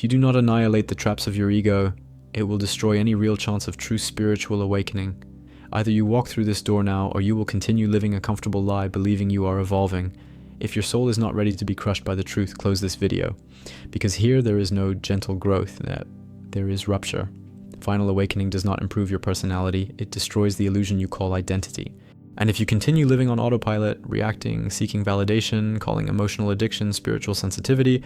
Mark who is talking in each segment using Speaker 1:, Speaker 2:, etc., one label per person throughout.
Speaker 1: If you do not annihilate the traps of your ego, it will destroy any real chance of true spiritual awakening. Either you walk through this door now, or you will continue living a comfortable lie believing you are evolving. If your soul is not ready to be crushed by the truth, close this video. Because here there is no gentle growth, there is rupture. Final awakening does not improve your personality, it destroys the illusion you call identity. And if you continue living on autopilot, reacting, seeking validation, calling emotional addiction spiritual sensitivity,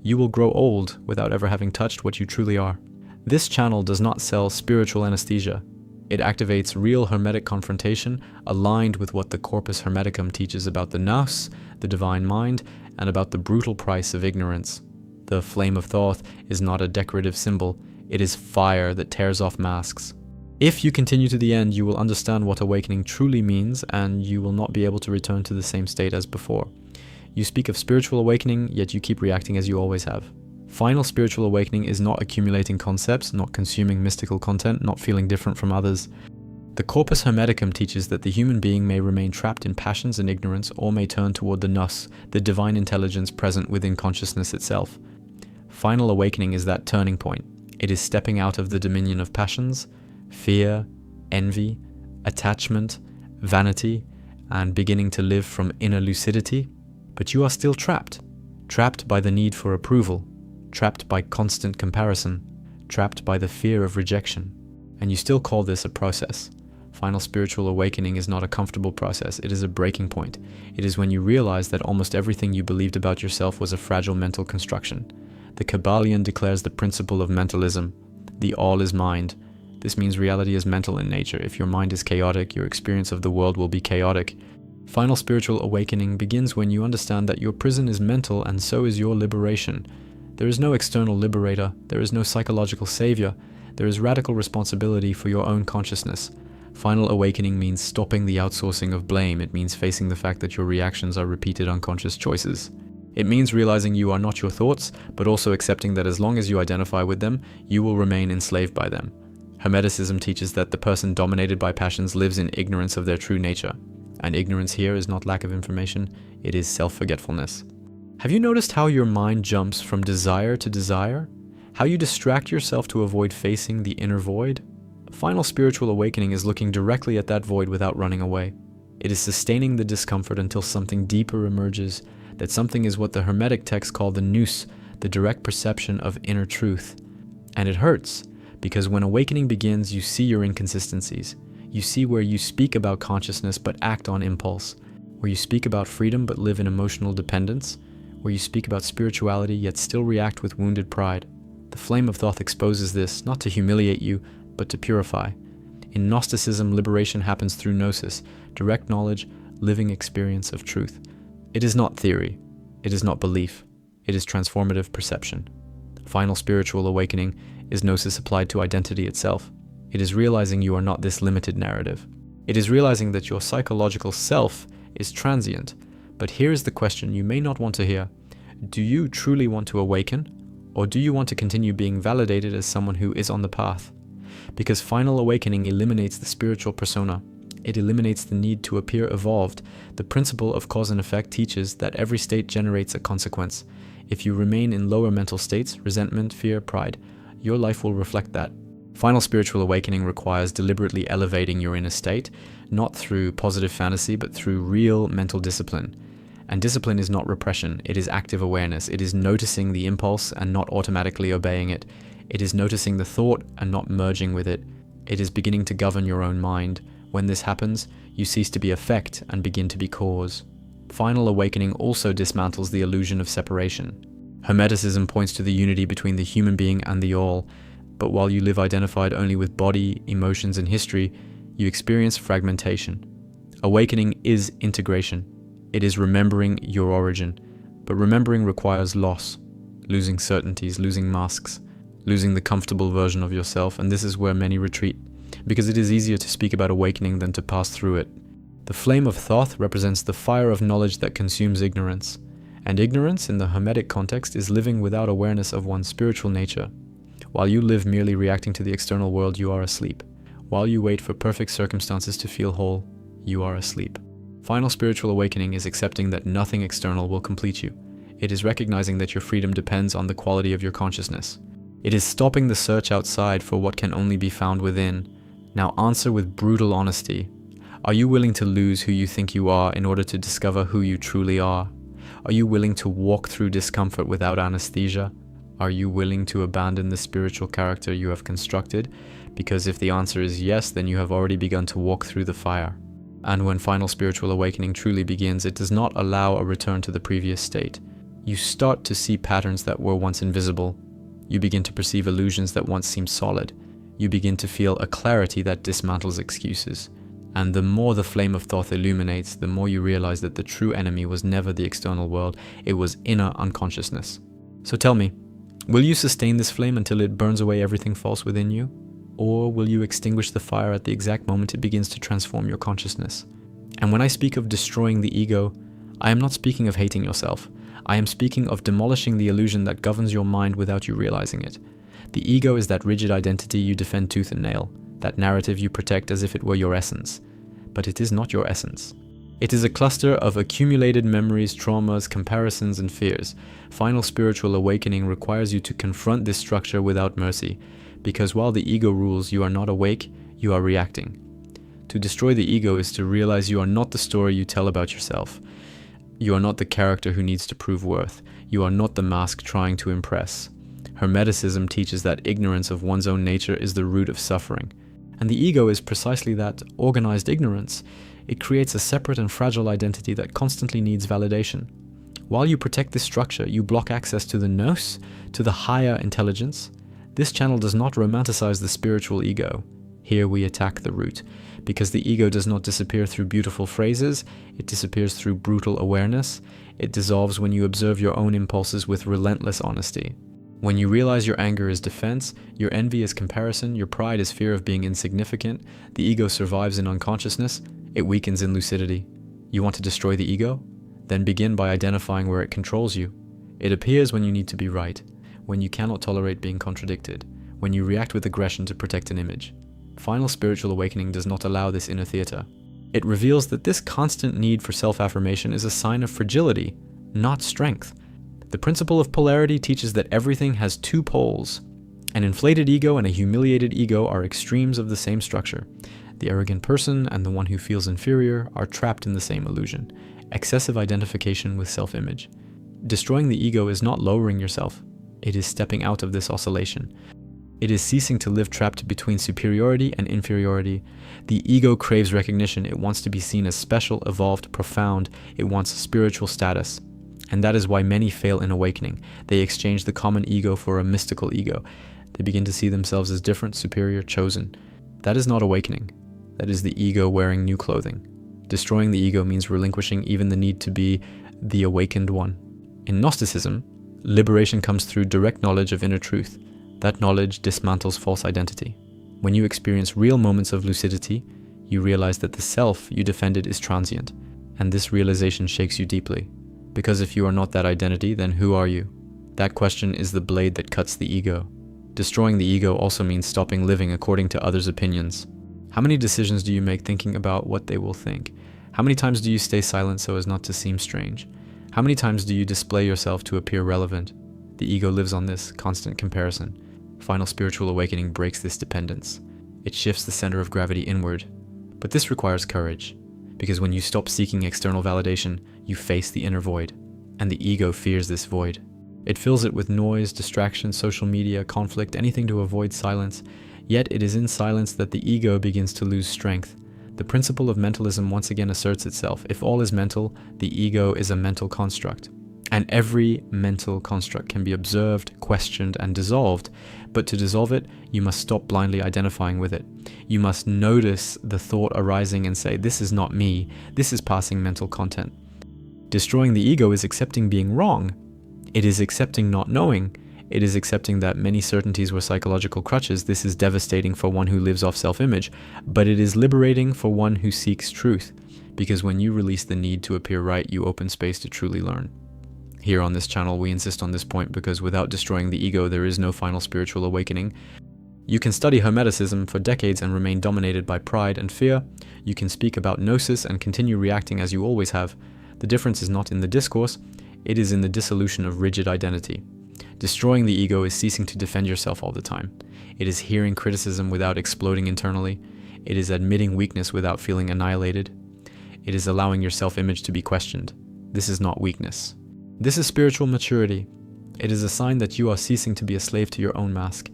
Speaker 1: you will grow old without ever having touched what you truly are. This channel does not sell spiritual anesthesia. It activates real hermetic confrontation aligned with what the Corpus Hermeticum teaches about the nous, the divine mind, and about the brutal price of ignorance. The flame of Thoth is not a decorative symbol, it is fire that tears off masks. If you continue to the end, you will understand what awakening truly means, and you will not be able to return to the same state as before. You speak of spiritual awakening, yet you keep reacting as you always have. Final spiritual awakening is not accumulating concepts, not consuming mystical content, not feeling different from others. The Corpus Hermeticum teaches that the human being may remain trapped in passions and ignorance, or may turn toward the nous, the divine intelligence present within consciousness itself. Final awakening is that turning point. It is stepping out of the dominion of passions, fear, envy, attachment, vanity, and beginning to live from inner lucidity. But you are still trapped by the need for approval, trapped by constant comparison, trapped by the fear of rejection. And you still call this a process. Final spiritual awakening is not a comfortable process, it is a breaking point. It is when you realize that almost everything you believed about yourself was a fragile mental construction. The Kabbalion declares the principle of mentalism. The all is mind. This means reality is mental in nature. If your mind is chaotic, your experience of the world will be chaotic. Final spiritual awakening begins when you understand that your prison is mental and so is your liberation. There is no external liberator, there is no psychological savior, there is radical responsibility for your own consciousness. Final awakening means stopping the outsourcing of blame. It means facing the fact that your reactions are repeated unconscious choices. It means realizing you are not your thoughts, but also accepting that as long as you identify with them, you will remain enslaved by them. Hermeticism teaches that the person dominated by passions lives in ignorance of their true nature. And ignorance here is not lack of information, it is self-forgetfulness. Have you noticed how your mind jumps from desire to desire? How you distract yourself to avoid facing the inner void? Final spiritual awakening is looking directly at that void without running away. It is sustaining the discomfort until something deeper emerges. That something is what the Hermetic texts call the nous, the direct perception of inner truth. And it hurts, because when awakening begins, you see your inconsistencies. You see where you speak about consciousness but act on impulse, where you speak about freedom but live in emotional dependence, where you speak about spirituality yet still react with wounded pride. The flame of Thoth exposes this, not to humiliate you, but to purify. In Gnosticism, liberation happens through gnosis, direct knowledge, living experience of truth. It is not theory, it is not belief, it is transformative perception. Final spiritual awakening is gnosis applied to identity itself. It is realizing you are not this limited narrative. It is realizing that your psychological self is transient. But here is the question you may not want to hear. Do you truly want to awaken? Or do you want to continue being validated as someone who is on the path? Because final awakening eliminates the spiritual persona. It eliminates the need to appear evolved. The principle of cause and effect teaches that every state generates a consequence. If you remain in lower mental states, resentment, fear, pride, your life will reflect that. Final spiritual awakening requires deliberately elevating your inner state, not through positive fantasy, but through real mental discipline. And discipline is not repression, it is active awareness. It is noticing the impulse and not automatically obeying it. It is noticing the thought and not merging with it. It is beginning to govern your own mind. When this happens, you cease to be effect and begin to be cause. Final awakening also dismantles the illusion of separation. Hermeticism points to the unity between the human being and the all, but while you live identified only with body, emotions, and history, you experience fragmentation. Awakening is integration. It is remembering your origin, but remembering requires loss, losing certainties, losing masks, losing the comfortable version of yourself, and this is where many retreat, because it is easier to speak about awakening than to pass through it. The flame of Thoth represents the fire of knowledge that consumes ignorance, and ignorance in the Hermetic context is living without awareness of one's spiritual nature. While you live merely reacting to the external world, you are asleep. While you wait for perfect circumstances to feel whole, you are asleep. Final spiritual awakening is accepting that nothing external will complete you. It is recognizing that your freedom depends on the quality of your consciousness. It is stopping the search outside for what can only be found within. Now answer with brutal honesty. Are you willing to lose who you think you are in order to discover who you truly are? Are you willing to walk through discomfort without anesthesia? Are you willing to abandon the spiritual character you have constructed? Because if the answer is yes, then you have already begun to walk through the fire. And when final spiritual awakening truly begins, it does not allow a return to the previous state. You start to see patterns that were once invisible. You begin to perceive illusions that once seemed solid. You begin to feel a clarity that dismantles excuses. And the more the flame of thought illuminates, the more you realize that the true enemy was never the external world, it was inner unconsciousness. So tell me, will you sustain this flame until it burns away everything false within you? Or will you extinguish the fire at the exact moment it begins to transform your consciousness? And when I speak of destroying the ego, I am not speaking of hating yourself. I am speaking of demolishing the illusion that governs your mind without you realizing it. The ego is that rigid identity you defend tooth and nail, that narrative you protect as if it were your essence. But it is not your essence. It is a cluster of accumulated memories, traumas, comparisons, and fears. Final spiritual awakening requires you to confront this structure without mercy, because while the ego rules, you are not awake, you are reacting. To destroy the ego is to realize you are not the story you tell about yourself. You are not the character who needs to prove worth. You are not the mask trying to impress. Hermeticism teaches that ignorance of one's own nature is the root of suffering. And the ego is precisely that organized ignorance. It creates a separate and fragile identity that constantly needs validation. While you protect this structure, you block access to the nous, to the higher intelligence. This channel does not romanticize the spiritual ego. Here we attack the root, because the ego does not disappear through beautiful phrases, it disappears through brutal awareness. It dissolves when you observe your own impulses with relentless honesty. When you realize your anger is defense, your envy is comparison, your pride is fear of being insignificant, the ego survives in unconsciousness, it weakens in lucidity. You want to destroy the ego? Then begin by identifying where it controls you. It appears when you need to be right, when you cannot tolerate being contradicted, when you react with aggression to protect an image. Final spiritual awakening does not allow this inner theater. It reveals that this constant need for self-affirmation is a sign of fragility, not strength. The principle of polarity teaches that everything has two poles. An inflated ego and a humiliated ego are extremes of the same structure. The arrogant person and the one who feels inferior are trapped in the same illusion, excessive identification with self-image. Destroying the ego is not lowering yourself. It is stepping out of this oscillation. It is ceasing to live trapped between superiority and inferiority. The ego craves recognition. It wants to be seen as special, evolved, profound. It wants spiritual status. And that is why many fail in awakening. They exchange the common ego for a mystical ego. They begin to see themselves as different, superior, chosen. That is not awakening. That is the ego wearing new clothing. Destroying the ego means relinquishing even the need to be the awakened one. In Gnosticism, liberation comes through direct knowledge of inner truth. That knowledge dismantles false identity. When you experience real moments of lucidity, you realize that the self you defended is transient, and this realization shakes you deeply. Because if you are not that identity, then who are you? That question is the blade that cuts the ego. Destroying the ego also means stopping living according to others' opinions. How many decisions do you make thinking about what they will think? How many times do you stay silent so as not to seem strange? How many times do you display yourself to appear relevant? The ego lives on this constant comparison. Final spiritual awakening breaks this dependence. It shifts the center of gravity inward. But this requires courage, because when you stop seeking external validation, you face the inner void, and the ego fears this void. It fills it with noise, distraction, social media, conflict, anything to avoid silence. Yet it is in silence that the ego begins to lose strength. The principle of mentalism once again asserts itself. If all is mental, the ego is a mental construct. And every mental construct can be observed, questioned, and dissolved. But to dissolve it, you must stop blindly identifying with it. You must notice the thought arising and say, this is not me, this is passing mental content. Destroying the ego is accepting being wrong. It is accepting not knowing. It is accepting that many certainties were psychological crutches. This is devastating for one who lives off self-image, but it is liberating for one who seeks truth. Because when you release the need to appear right, you open space to truly learn. Here on this channel, we insist on this point because without destroying the ego, there is no final spiritual awakening. You can study Hermeticism for decades and remain dominated by pride and fear. You can speak about gnosis and continue reacting as you always have. The difference is not in the discourse, It is in the dissolution of rigid identity. Destroying the ego is ceasing to defend yourself all the time. It is hearing criticism without exploding internally. It is admitting weakness without feeling annihilated. It is allowing your self-image to be questioned. This is not weakness. This is spiritual maturity. It is a sign that you are ceasing to be a slave to your own mask.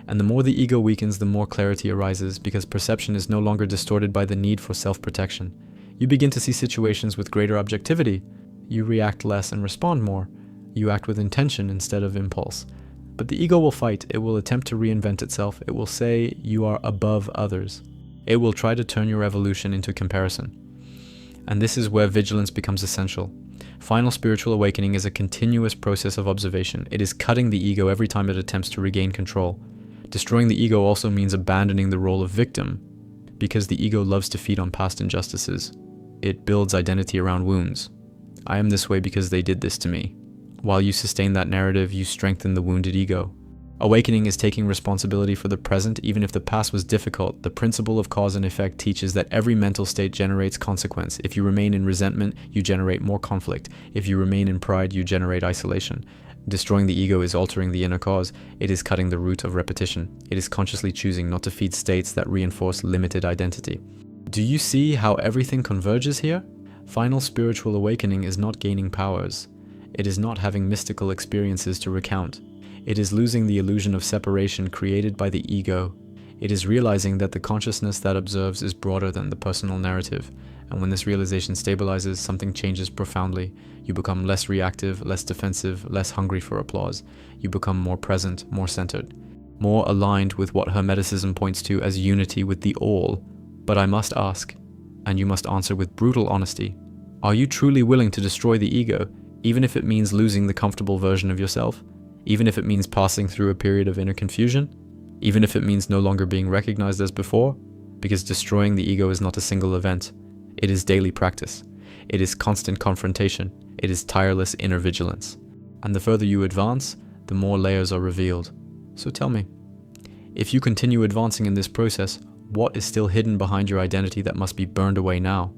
Speaker 1: And the more the ego weakens, the more clarity arises, because perception is no longer distorted by the need for self-protection. You begin to see situations with greater objectivity. You react less and respond more. You act with intention instead of impulse. But the ego will fight. It will attempt to reinvent itself. It will say you are above others. It will try to turn your evolution into comparison. And this is where vigilance becomes essential. Final spiritual awakening is a continuous process of observation. It is cutting the ego every time it attempts to regain control. Destroying the ego also means abandoning the role of victim, because the ego loves to feed on past injustices. It builds identity around wounds. I am this way because they did this to me. While you sustain that narrative, you strengthen the wounded ego. Awakening is taking responsibility for the present, even if the past was difficult. The principle of cause and effect teaches that every mental state generates consequence. If you remain in resentment, you generate more conflict. If you remain in pride, you generate isolation. Destroying the ego is altering the inner cause. It is cutting the root of repetition. It is consciously choosing not to feed states that reinforce limited identity. Do you see how everything converges here? Final spiritual awakening is not gaining powers. It is not having mystical experiences to recount. It is losing the illusion of separation created by the ego. It is realizing that the consciousness that observes is broader than the personal narrative. And when this realization stabilizes, something changes profoundly. You become less reactive, less defensive, less hungry for applause. You become more present, more centered, more aligned with what Hermeticism points to as unity with the all. But I must ask, and you must answer with brutal honesty, are you truly willing to destroy the ego, even if it means losing the comfortable version of yourself? Even if it means passing through a period of inner confusion? Even if it means no longer being recognized as before? Because destroying the ego is not a single event. It is daily practice. It is constant confrontation. It is tireless inner vigilance. And the further you advance, the more layers are revealed. So tell me, if you continue advancing in this process, what is still hidden behind your identity that must be burned away now?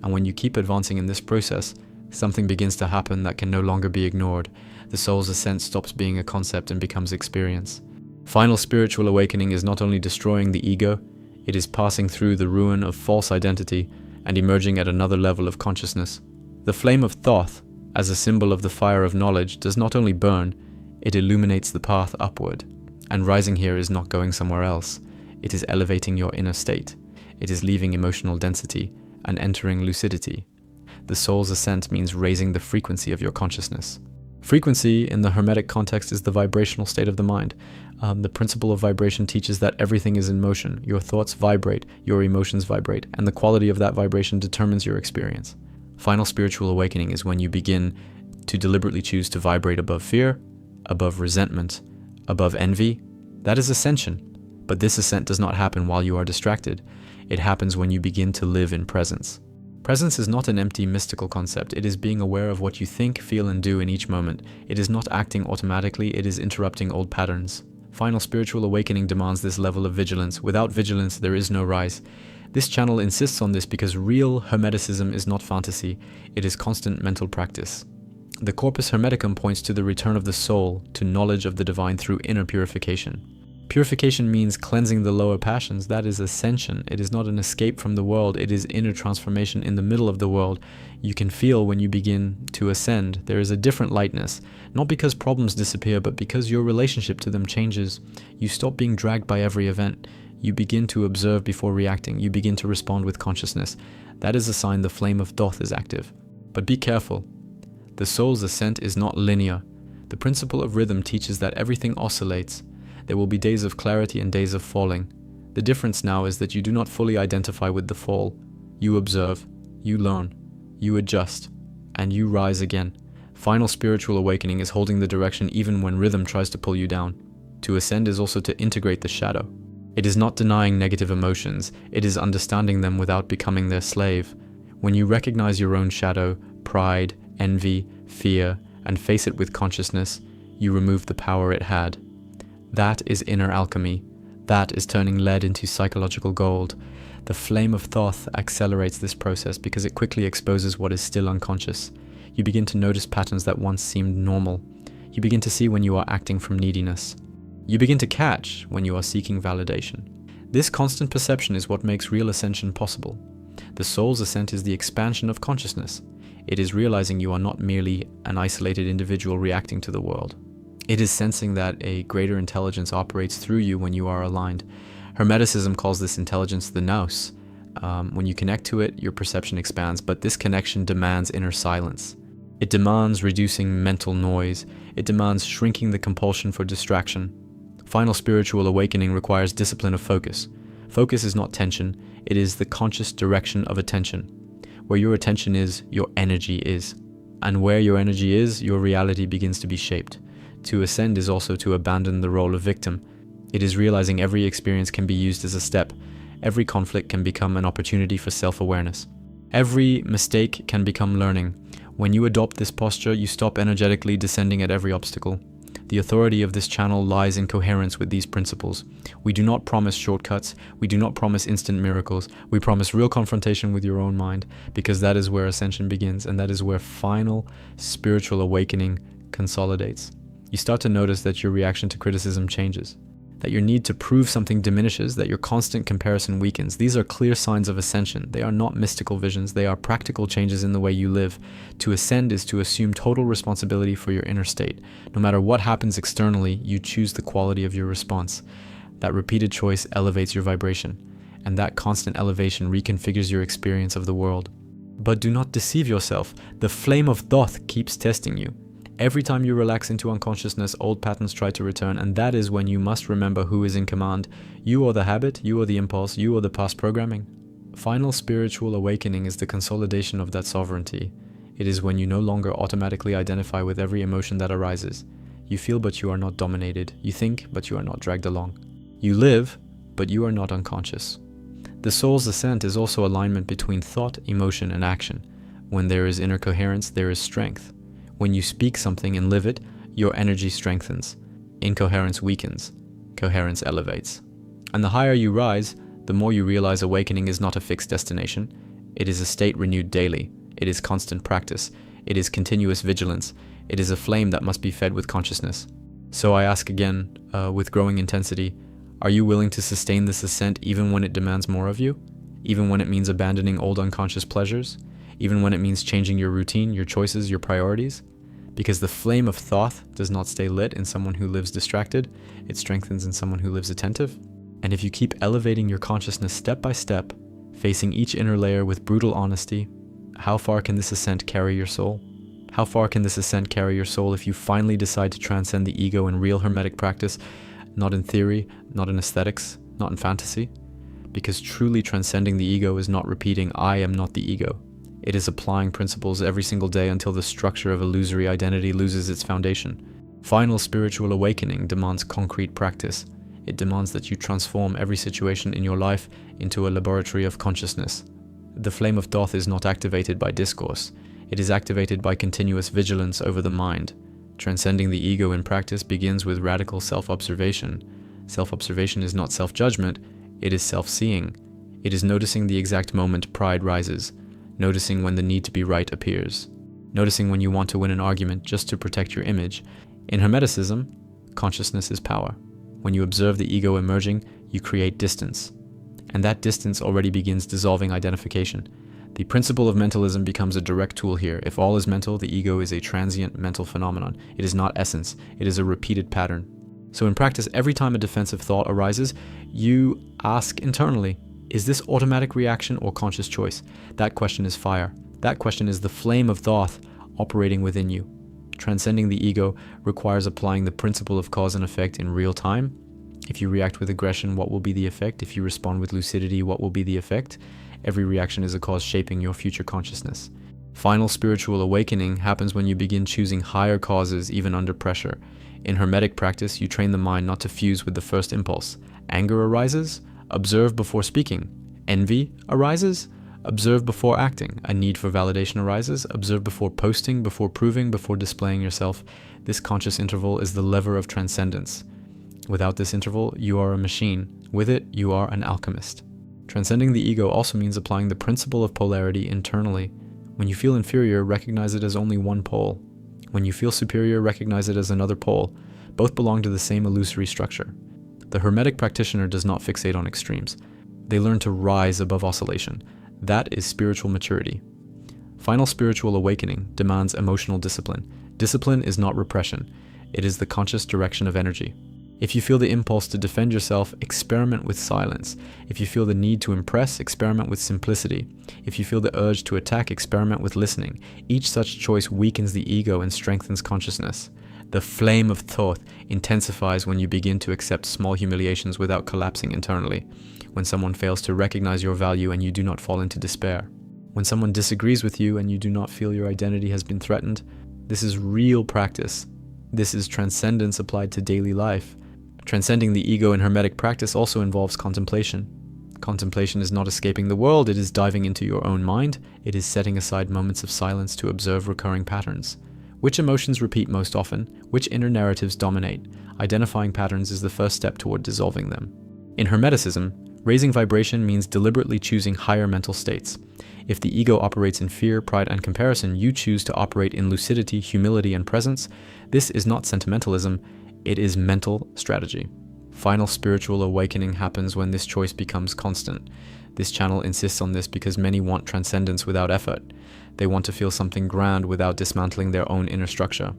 Speaker 1: And when you keep advancing in this process, something begins to happen that can no longer be ignored. The soul's ascent stops being a concept and becomes experience. Final spiritual awakening is not only destroying the ego, it is passing through the ruin of false identity and emerging at another level of consciousness. The flame of Thoth, as a symbol of the fire of knowledge, does not only burn, it illuminates the path upward. And rising here is not going somewhere else. It is elevating your inner state. It is leaving emotional density and entering lucidity. The soul's ascent means raising the frequency of your consciousness. Frequency, in the hermetic context, is the vibrational state of the mind. The principle of vibration teaches that everything is in motion. Your thoughts vibrate, your emotions vibrate, and the quality of that vibration determines your experience. Final spiritual awakening is when you begin to deliberately choose to vibrate above fear, above resentment, above envy. That is ascension. But this ascent does not happen while you are distracted. It happens when you begin to live in presence. Presence is not an empty mystical concept. It is being aware of what you think, feel, and do in each moment. It is not acting automatically. It is interrupting old patterns. Final spiritual awakening demands this level of vigilance. Without vigilance, there is no rise. This channel insists on this because real Hermeticism is not fantasy. It is constant mental practice. The Corpus Hermeticum points to the return of the soul to knowledge of the divine through inner purification. Purification means cleansing the lower passions. That is ascension. It is not an escape from the world. It is inner transformation in the middle of the world. You can feel when you begin to ascend. There is a different lightness, not because problems disappear, but because your relationship to them changes. You stop being dragged by every event. You begin to observe before reacting. You begin to respond with consciousness. That is a sign the flame of Thoth is active. But be careful. The soul's ascent is not linear. The principle of rhythm teaches that everything oscillates. There will be days of clarity and days of falling. The difference now is that you do not fully identify with the fall. You observe, you learn, you adjust, and you rise again. Final spiritual awakening is holding the direction even when rhythm tries to pull you down. To ascend is also to integrate the shadow. It is not denying negative emotions, it is understanding them without becoming their slave. When you recognize your own shadow, pride, envy, fear, and face it with consciousness, you remove the power it had. That is inner alchemy. That is turning lead into psychological gold. The flame of Thoth accelerates this process because it quickly exposes what is still unconscious. You begin to notice patterns that once seemed normal. You begin to see when you are acting from neediness. You begin to catch when you are seeking validation. This constant perception is what makes real ascension possible. The soul's ascent is the expansion of consciousness. It is realizing you are not merely an isolated individual reacting to the world. It is sensing that a greater intelligence operates through you when you are aligned. Hermeticism calls this intelligence the nous. When you connect to it, your perception expands, but this connection demands inner silence. It demands reducing mental noise. It demands shrinking the compulsion for distraction. Final spiritual awakening requires discipline of focus. Focus is not tension, it is the conscious direction of attention. Where your attention is, your energy is. And where your energy is, your reality begins to be shaped. To ascend is also to abandon the role of victim. It is realizing every experience can be used as a step. Every conflict can become an opportunity for self-awareness. Every mistake can become learning. When you adopt this posture, you stop energetically descending at every obstacle. The authority of this channel lies in coherence with these principles. We do not promise shortcuts. We do not promise instant miracles. We promise real confrontation with your own mind, because that is where ascension begins, and that is where final spiritual awakening consolidates. You start to notice that your reaction to criticism changes, that your need to prove something diminishes, that your constant comparison weakens. These are clear signs of ascension. They are not mystical visions. They are practical changes in the way you live. To ascend is to assume total responsibility for your inner state. No matter what happens externally, you choose the quality of your response. That repeated choice elevates your vibration, and that constant elevation reconfigures your experience of the world. But do not deceive yourself. The flame of thoth keeps testing you. Every time you relax into unconsciousness, old patterns try to return, and that is when you must remember who is in command. You or the habit, you or the impulse, you or the past programming. Final spiritual awakening is the consolidation of that sovereignty. It is when you no longer automatically identify with every emotion that arises. You feel, but you are not dominated. You think, but you are not dragged along. You live, but you are not unconscious. The soul's ascent is also alignment between thought, emotion, and action. When there is inner coherence, there is strength. When you speak something and live it, your energy strengthens. Incoherence weakens. Coherence elevates. And the higher you rise, the more you realize awakening is not a fixed destination. It is a state renewed daily. It is constant practice. It is continuous vigilance. It is a flame that must be fed with consciousness. So I ask again, with growing intensity, are you willing to sustain this ascent even when it demands more of you? Even when it means abandoning old unconscious pleasures? Even when it means changing your routine, your choices, your priorities? Because the flame of thoth does not stay lit in someone who lives distracted, it strengthens in someone who lives attentive. And if you keep elevating your consciousness step by step, facing each inner layer with brutal honesty, how far can this ascent carry your soul? How far can this ascent carry your soul if you finally decide to transcend the ego in real hermetic practice, not in theory, not in aesthetics, not in fantasy? Because truly transcending the ego is not repeating, I am not the ego. It is applying principles every single day until the structure of illusory identity loses its foundation. Final spiritual awakening demands concrete practice. It demands that you transform every situation in your life into a laboratory of consciousness. The flame of thoth is not activated by discourse. It is activated by continuous vigilance over the mind. Transcending the ego in practice begins with radical self-observation. Self-observation is not self-judgment, it is self-seeing. It is noticing the exact moment pride rises. Noticing when the need to be right appears. Noticing when you want to win an argument just to protect your image. In Hermeticism, consciousness is power. When you observe the ego emerging, you create distance. And that distance already begins dissolving identification. The principle of mentalism becomes a direct tool here. If all is mental, the ego is a transient mental phenomenon. It is not essence. It is a repeated pattern. So in practice, every time a defensive thought arises, you ask internally, is this automatic reaction or conscious choice? That question is fire. That question is the flame of thoth operating within you. Transcending the ego requires applying the principle of cause and effect in real time. If you react with aggression, what will be the effect? If you respond with lucidity, what will be the effect? Every reaction is a cause shaping your future consciousness. Final spiritual awakening happens when you begin choosing higher causes even under pressure. In hermetic practice, you train the mind not to fuse with the first impulse. Anger arises? Observe before speaking. Envy arises? Observe before acting. A need for validation arises? Observe before posting, before proving, before displaying yourself. This conscious interval is the lever of transcendence. Without this interval, you are a machine. With it, you are an alchemist. Transcending the ego also means applying the principle of polarity internally. When you feel inferior, recognize it as only one pole. When you feel superior, recognize it as another pole. Both belong to the same illusory structure. The Hermetic practitioner does not fixate on extremes. They learn to rise above oscillation. That is spiritual maturity. Final spiritual awakening demands emotional discipline. Discipline is not repression. It is the conscious direction of energy. If you feel the impulse to defend yourself, experiment with silence. If you feel the need to impress, experiment with simplicity. If you feel the urge to attack, experiment with listening. Each such choice weakens the ego and strengthens consciousness. The flame of thought intensifies when you begin to accept small humiliations without collapsing internally. When someone fails to recognize your value and you do not fall into despair. When someone disagrees with you and you do not feel your identity has been threatened. This is real practice. This is transcendence applied to daily life. Transcending the ego in Hermetic practice also involves contemplation. Contemplation is not escaping the world, it is diving into your own mind. It is setting aside moments of silence to observe recurring patterns. Which emotions repeat most often? Which inner narratives dominate? Identifying patterns is the first step toward dissolving them. In Hermeticism, raising vibration means deliberately choosing higher mental states. If the ego operates in fear, pride, and comparison, you choose to operate in lucidity, humility, and presence. This is not sentimentalism. It is mental strategy. Final spiritual awakening happens when this choice becomes constant. This channel insists on this because many want transcendence without effort. They want to feel something grand without dismantling their own inner structure.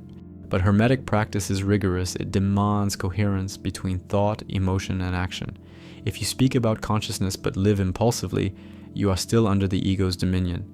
Speaker 1: But Hermetic practice is rigorous. It demands coherence between thought, emotion, and action. If you speak about consciousness but live impulsively, you are still under the ego's dominion.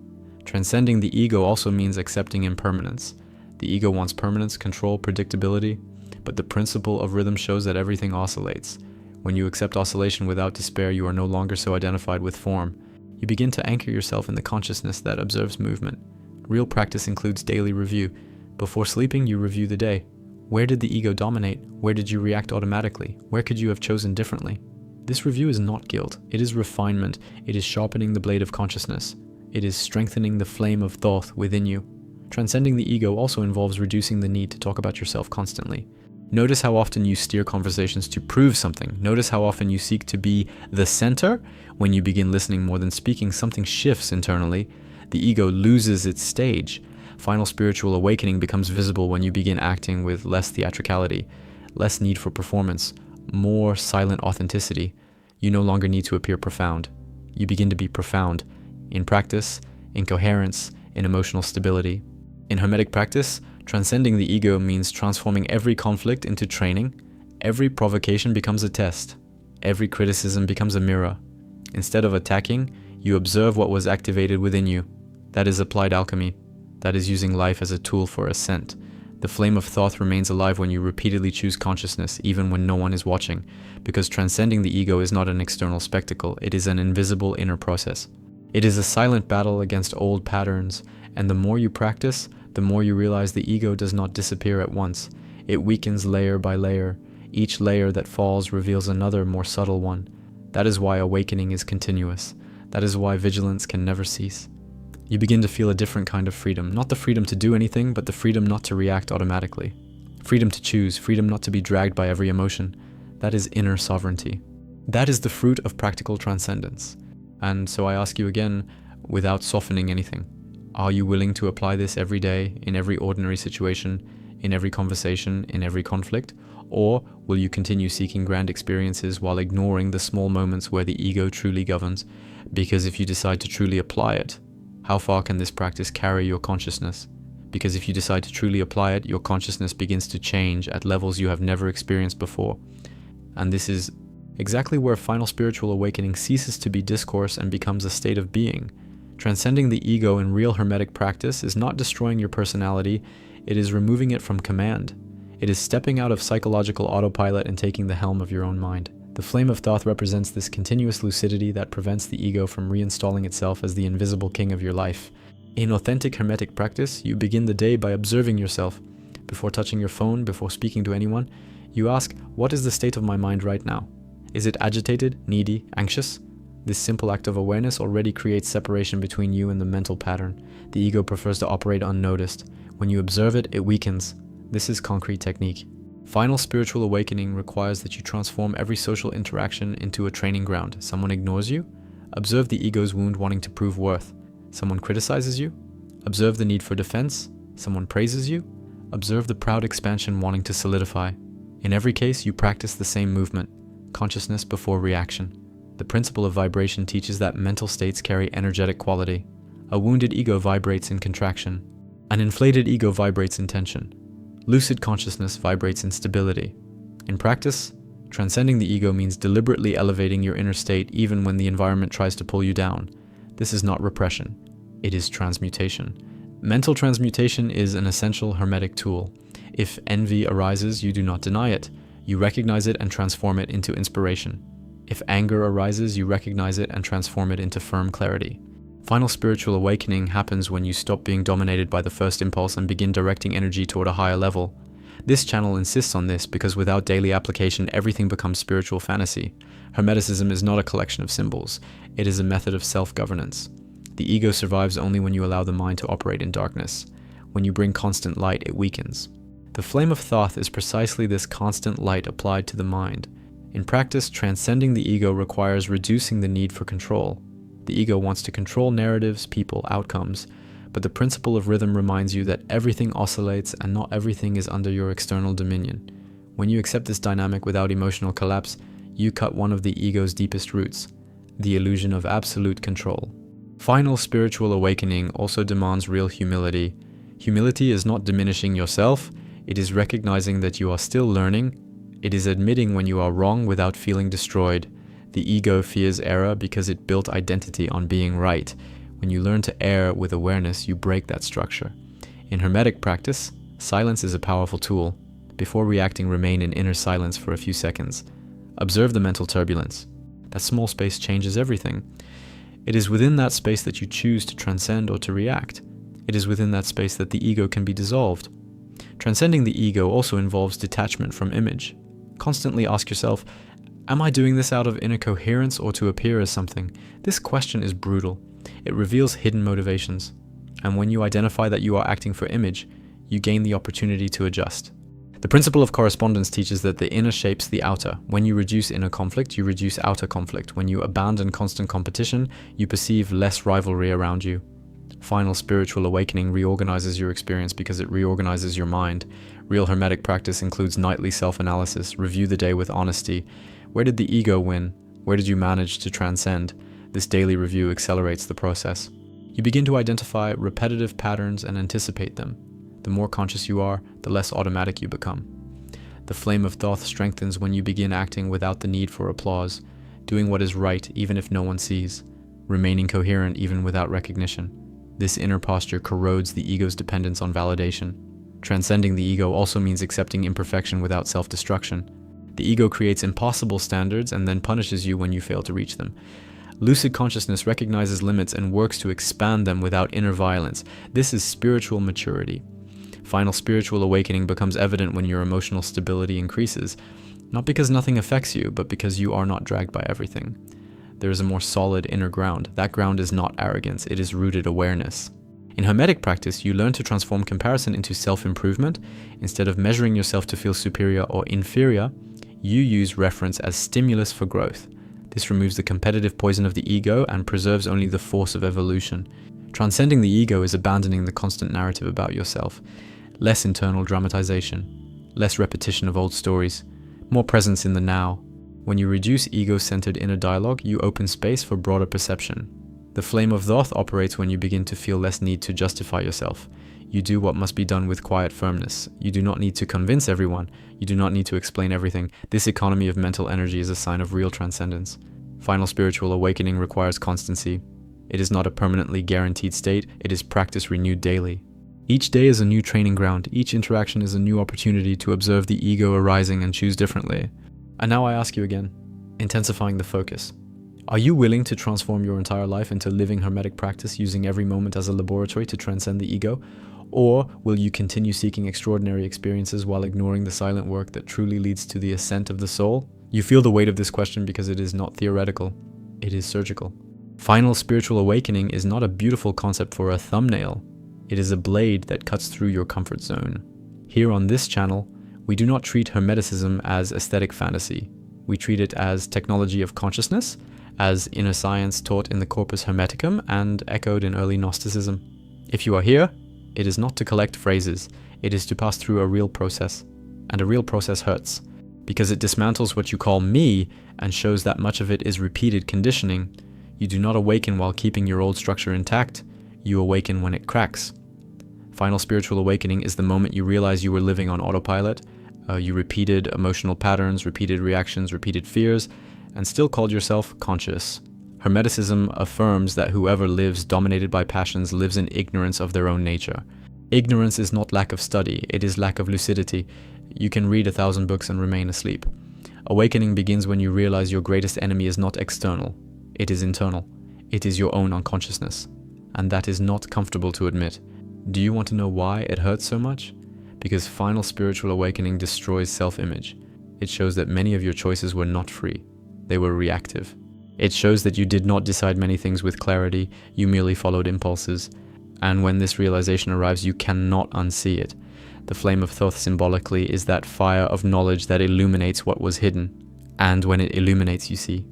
Speaker 1: Transcending the ego also means accepting impermanence. The ego wants permanence, control, predictability. But the principle of rhythm shows that everything oscillates. When you accept oscillation without despair, you are no longer so identified with form. You begin to anchor yourself in the consciousness that observes movement. Real practice includes daily review. Before sleeping, you review the day. Where did the ego dominate? Where did you react automatically? Where could you have chosen differently? This review is not guilt. It is refinement. It is sharpening the blade of consciousness. It is strengthening the flame of thought within you. Transcending the ego also involves reducing the need to talk about yourself constantly. Notice how often you steer conversations to prove something. Notice how often you seek to be the center. When you begin listening more than speaking, something shifts internally. The ego loses its stage. Final spiritual awakening becomes visible when you begin acting with less theatricality, less need for performance, more silent authenticity. You no longer need to appear profound. You begin to be profound in practice, in coherence, in emotional stability. In Hermetic practice, transcending the ego means transforming every conflict into training. Every provocation becomes a test. Every criticism becomes a mirror. Instead of attacking, you observe what was activated within you. That is applied alchemy. That is using life as a tool for ascent. The flame of thought remains alive when you repeatedly choose consciousness, even when no one is watching, because transcending the ego is not an external spectacle, it is an invisible inner process. It is a silent battle against old patterns, and the more you practice, the more you realize the ego does not disappear at once. It weakens layer by layer. Each layer that falls reveals another, more subtle one. That is why awakening is continuous. That is why vigilance can never cease. You begin to feel a different kind of freedom. Not the freedom to do anything, but the freedom not to react automatically. Freedom to choose, freedom not to be dragged by every emotion. That is inner sovereignty. That is the fruit of practical transcendence. And so I ask you again, without softening anything, are you willing to apply this every day, in every ordinary situation, in every conversation, in every conflict? Or will you continue seeking grand experiences while ignoring the small moments where the ego truly governs? Because if you decide to truly apply it, how far can this practice carry your consciousness? Because if you decide to truly apply it, your consciousness begins to change at levels you have never experienced before. And this is exactly where final spiritual awakening ceases to be discourse and becomes a state of being. Transcending the ego in real Hermetic practice is not destroying your personality, it is removing it from command. It is stepping out of psychological autopilot and taking the helm of your own mind. The flame of thought represents this continuous lucidity that prevents the ego from reinstalling itself as the invisible king of your life. In authentic Hermetic practice, you begin the day by observing yourself. Before touching your phone, before speaking to anyone, you ask, what is the state of my mind right now? Is it agitated, needy, anxious? This simple act of awareness already creates separation between you and the mental pattern. The ego prefers to operate unnoticed. When you observe it, it weakens. This is concrete technique. Final spiritual awakening requires that you transform every social interaction into a training ground. Someone ignores you? Observe the ego's wound wanting to prove worth. Someone criticizes you? Observe the need for defense. Someone praises you. Observe the proud expansion wanting to solidify. In every case, you practice the same movement, consciousness before reaction. The principle of vibration teaches that mental states carry energetic quality. A wounded ego vibrates in contraction. An inflated ego vibrates in tension. Lucid consciousness vibrates in stability. In practice, transcending the ego means deliberately elevating your inner state even when the environment tries to pull you down. This is not repression. It is transmutation. Mental transmutation is an essential hermetic tool. If envy arises, you do not deny it. You recognize it and transform it into inspiration. If anger arises, you recognize it and transform it into firm clarity. Final spiritual awakening happens when you stop being dominated by the first impulse and begin directing energy toward a higher level. This channel insists on this because without daily application, everything becomes spiritual fantasy. Hermeticism is not a collection of symbols. It is a method of self-governance. The ego survives only when you allow the mind to operate in darkness. When you bring constant light, it weakens. The flame of thoth is precisely this constant light applied to the mind. In practice, transcending the ego requires reducing the need for control. The ego wants to control narratives, people, outcomes, but the principle of rhythm reminds you that everything oscillates and not everything is under your external dominion. When you accept this dynamic without emotional collapse, you cut one of the ego's deepest roots, the illusion of absolute control. Final spiritual awakening also demands real humility. Humility is not diminishing yourself, it is recognizing that you are still learning. It is admitting when you are wrong without feeling destroyed. The ego fears error because it built identity on being right. When you learn to err with awareness, you break that structure. In hermetic practice, silence is a powerful tool. Before reacting, remain in inner silence for a few seconds. Observe the mental turbulence. That small space changes everything. It is within that space that you choose to transcend or to react. It is within that space that the ego can be dissolved. Transcending the ego also involves detachment from image. Constantly ask yourself, am I doing this out of inner coherence or to appear as something? This question is brutal. It reveals hidden motivations. And when you identify that you are acting for image, you gain the opportunity to adjust. The principle of correspondence teaches that the inner shapes the outer. When you reduce inner conflict, you reduce outer conflict. When you abandon constant competition, you perceive less rivalry around you. Final spiritual awakening reorganizes your experience because it reorganizes your mind. Real hermetic practice includes nightly self-analysis. Review the day with honesty. Where did the ego win? Where did you manage to transcend? This daily review accelerates the process. You begin to identify repetitive patterns and anticipate them. The more conscious you are, the less automatic you become. The flame of thoth strengthens when you begin acting without the need for applause, doing what is right even if no one sees, remaining coherent even without recognition. This inner posture corrodes the ego's dependence on validation. Transcending the ego also means accepting imperfection without self-destruction. The ego creates impossible standards and then punishes you when you fail to reach them. Lucid consciousness recognizes limits and works to expand them without inner violence. This is spiritual maturity. Final spiritual awakening becomes evident when your emotional stability increases, not because nothing affects you, but because you are not dragged by everything. There is a more solid inner ground. That ground is not arrogance, it is rooted awareness. In hermetic practice, you learn to transform comparison into self-improvement. Instead of measuring yourself to feel superior or inferior, you use reference as stimulus for growth. This removes the competitive poison of the ego and preserves only the force of evolution. Transcending the ego is abandoning the constant narrative about yourself. Less internal dramatization, less repetition of old stories, more presence in the now. When you reduce ego-centered inner dialogue, you open space for broader perception. The flame of thoth operates when you begin to feel less need to justify yourself. You do what must be done with quiet firmness. You do not need to convince everyone. You do not need to explain everything. This economy of mental energy is a sign of real transcendence. Final spiritual awakening requires constancy. It is not a permanently guaranteed state, it is practice renewed daily. Each day is a new training ground. Each interaction is a new opportunity to observe the ego arising and choose differently. And now I ask you again, intensifying the focus. Are you willing to transform your entire life into living hermetic practice using every moment as a laboratory to transcend the ego? Or will you continue seeking extraordinary experiences while ignoring the silent work that truly leads to the ascent of the soul? You feel the weight of this question because it is not theoretical, it is surgical. Final spiritual awakening is not a beautiful concept for a thumbnail. It is a blade that cuts through your comfort zone. Here on this channel, we do not treat Hermeticism as aesthetic fantasy. We treat it as technology of consciousness, as inner science taught in the Corpus Hermeticum and echoed in early Gnosticism. If you are here, it is not to collect phrases, it is to pass through a real process. And a real process hurts, because it dismantles what you call me and shows that much of it is repeated conditioning. You do not awaken while keeping your old structure intact, you awaken when it cracks. Final spiritual awakening is the moment you realize you were living on autopilot, you repeated emotional patterns, repeated reactions, repeated fears, and still called yourself conscious. Hermeticism affirms that whoever lives dominated by passions lives in ignorance of their own nature. Ignorance is not lack of study, it is lack of lucidity. You can read 1,000 books and remain asleep. Awakening begins when you realize your greatest enemy is not external, it is internal. It is your own unconsciousness. And that is not comfortable to admit. Do you want to know why it hurts so much? Because final spiritual awakening destroys self-image. It shows that many of your choices were not free. They were reactive. It shows that you did not decide many things with clarity, you merely followed impulses. And when this realization arrives, you cannot unsee it. The flame of Thoth symbolically is that fire of knowledge that illuminates what was hidden. And when it illuminates, you see.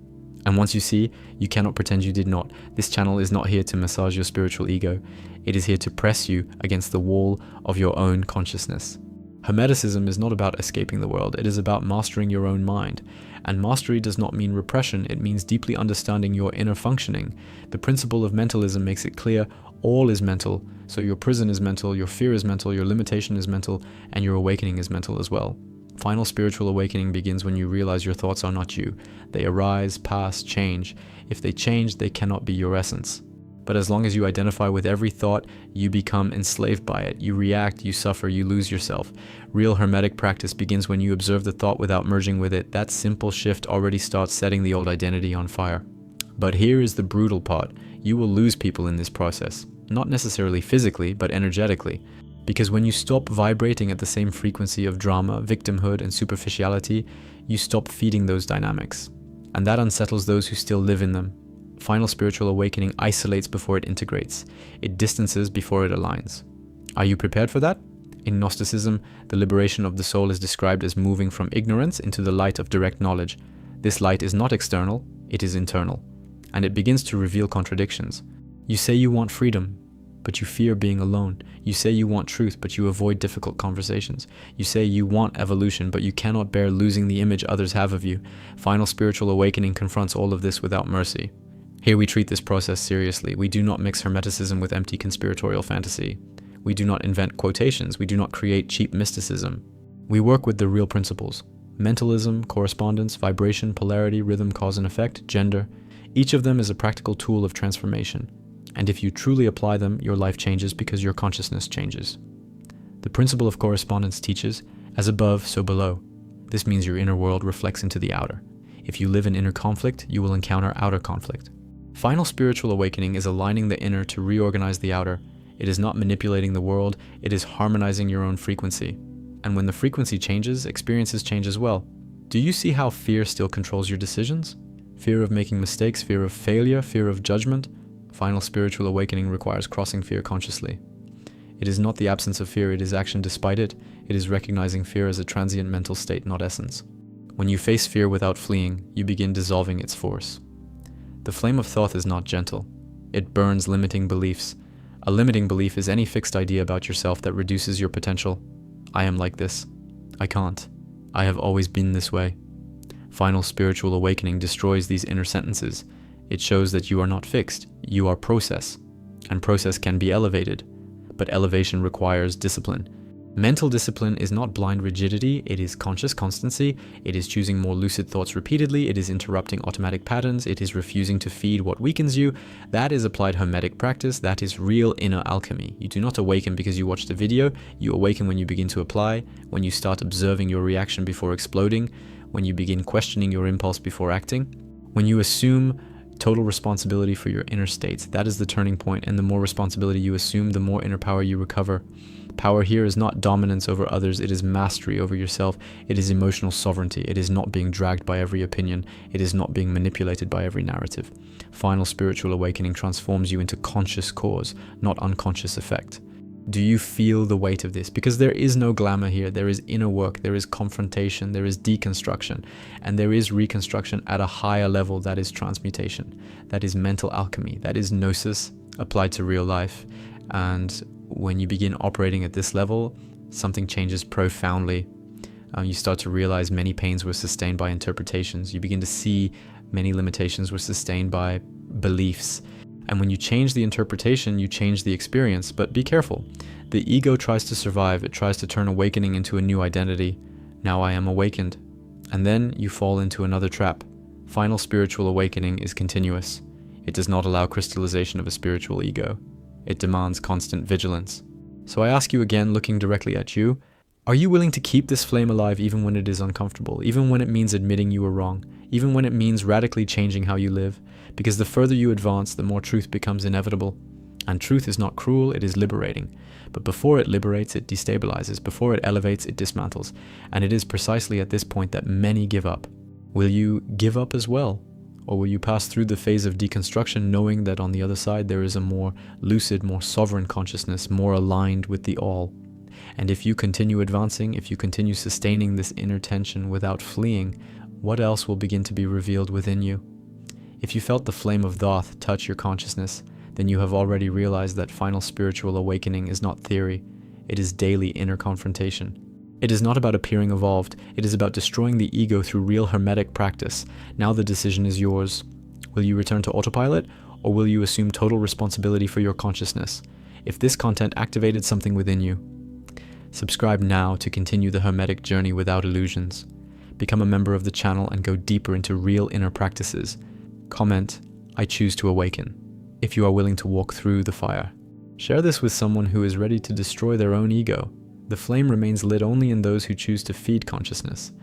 Speaker 1: And once you see, you cannot pretend you did not. This channel is not here to massage your spiritual ego. It is here to press you against the wall of your own consciousness. Hermeticism is not about escaping the world, it is about mastering your own mind. And mastery does not mean repression, it means deeply understanding your inner functioning. The principle of mentalism makes it clear all is mental, so your prison is mental, your fear is mental, your limitation is mental, and your awakening is mental as well. Final spiritual awakening begins when you realize your thoughts are not you. They arise, pass, change. If they change, they cannot be your essence. But as long as you identify with every thought, you become enslaved by it. You react, you suffer, you lose yourself. Real hermetic practice begins when you observe the thought without merging with it. That simple shift already starts setting the old identity on fire. But here is the brutal part. You will lose people in this process. Not necessarily physically, but energetically. Because when you stop vibrating at the same frequency of drama, victimhood, and superficiality, you stop feeding those dynamics. And that unsettles those who still live in them. Final spiritual awakening isolates before it integrates. It distances before it aligns. Are you prepared for that? In Gnosticism, the liberation of the soul is described as moving from ignorance into the light of direct knowledge. This light is not external, it is internal. And it begins to reveal contradictions. You say you want freedom, but you fear being alone. You say you want truth, but you avoid difficult conversations. You say you want evolution, but you cannot bear losing the image others have of you. Final spiritual awakening confronts all of this without mercy. Here we treat this process seriously. We do not mix Hermeticism with empty conspiratorial fantasy. We do not invent quotations. We do not create cheap mysticism. We work with the real principles. Mentalism, correspondence, vibration, polarity, rhythm, cause and effect, gender. Each of them is a practical tool of transformation. And if you truly apply them, your life changes because your consciousness changes. The principle of correspondence teaches, as above, so below. This means your inner world reflects into the outer. If you live in inner conflict, you will encounter outer conflict. Final spiritual awakening is aligning the inner to reorganize the outer. It is not manipulating the world, it is harmonizing your own frequency. And when the frequency changes, experiences change as well. Do you see how fear still controls your decisions? Fear of making mistakes, fear of failure, fear of judgment? Final spiritual awakening requires crossing fear consciously. It is not the absence of fear, it is action despite it. It is recognizing fear as a transient mental state, not essence. When you face fear without fleeing, you begin dissolving its force. The flame of Thoth is not gentle. It burns limiting beliefs. A limiting belief is any fixed idea about yourself that reduces your potential. I am like this. I can't. I have always been this way. Final spiritual awakening destroys these inner sentences. It shows that you are not fixed, you are process. And process can be elevated. But elevation requires discipline. Mental discipline is not blind rigidity, it is conscious constancy, it is choosing more lucid thoughts repeatedly, it is interrupting automatic patterns, it is refusing to feed what weakens you. That is applied hermetic practice, that is real inner alchemy. You do not awaken because you watched a video, you awaken when you begin to apply, when you start observing your reaction before exploding, when you begin questioning your impulse before acting, when you assume total responsibility for your inner states. That is the turning point, and the more responsibility you assume, the more inner power you recover. Power here is not dominance over others, it is mastery over yourself, it is emotional sovereignty, it is not being dragged by every opinion, it is not being manipulated by every narrative. Final spiritual awakening transforms you into conscious cause, not unconscious effect. Do you feel the weight of this? Because there is no glamour here, there is inner work, there is confrontation, there is deconstruction, and there is reconstruction at a higher level. That is transmutation, that is mental alchemy, that is gnosis applied to real life. And when you begin operating at this level, something changes profoundly. You start to realize many pains were sustained by interpretations. You begin to see many limitations were sustained by beliefs. And when you change the interpretation, you change the experience. But be careful. The ego tries to survive. It tries to turn awakening into a new identity. Now I am awakened. And then you fall into another trap. Final spiritual awakening is continuous. It does not allow crystallization of a spiritual ego. It demands constant vigilance. So I ask you again, looking directly at you, are you willing to keep this flame alive even when it is uncomfortable, even when it means admitting you were wrong, even when it means radically changing how you live? Because the further you advance, the more truth becomes inevitable. And truth is not cruel, it is liberating. But before it liberates, it destabilizes. Before it elevates, it dismantles. And it is precisely at this point that many give up. Will you give up as well? Or will you pass through the phase of deconstruction knowing that on the other side there is a more lucid, more sovereign consciousness, more aligned with the all? And if you continue advancing, if you continue sustaining this inner tension without fleeing, what else will begin to be revealed within you? If you felt the flame of Thoth touch your consciousness, then you have already realized that final spiritual awakening is not theory, it is daily inner confrontation. It is not about appearing evolved, it is about destroying the ego through real hermetic practice. Now the decision is yours. Will you return to autopilot, or will you assume total responsibility for your consciousness? If this content activated something within you, subscribe now to continue the hermetic journey without illusions. Become a member of the channel and go deeper into real inner practices. Comment, I choose to awaken, if you are willing to walk through the fire. Share this with someone who is ready to destroy their own ego. The flame remains lit only in those who choose to feed consciousness.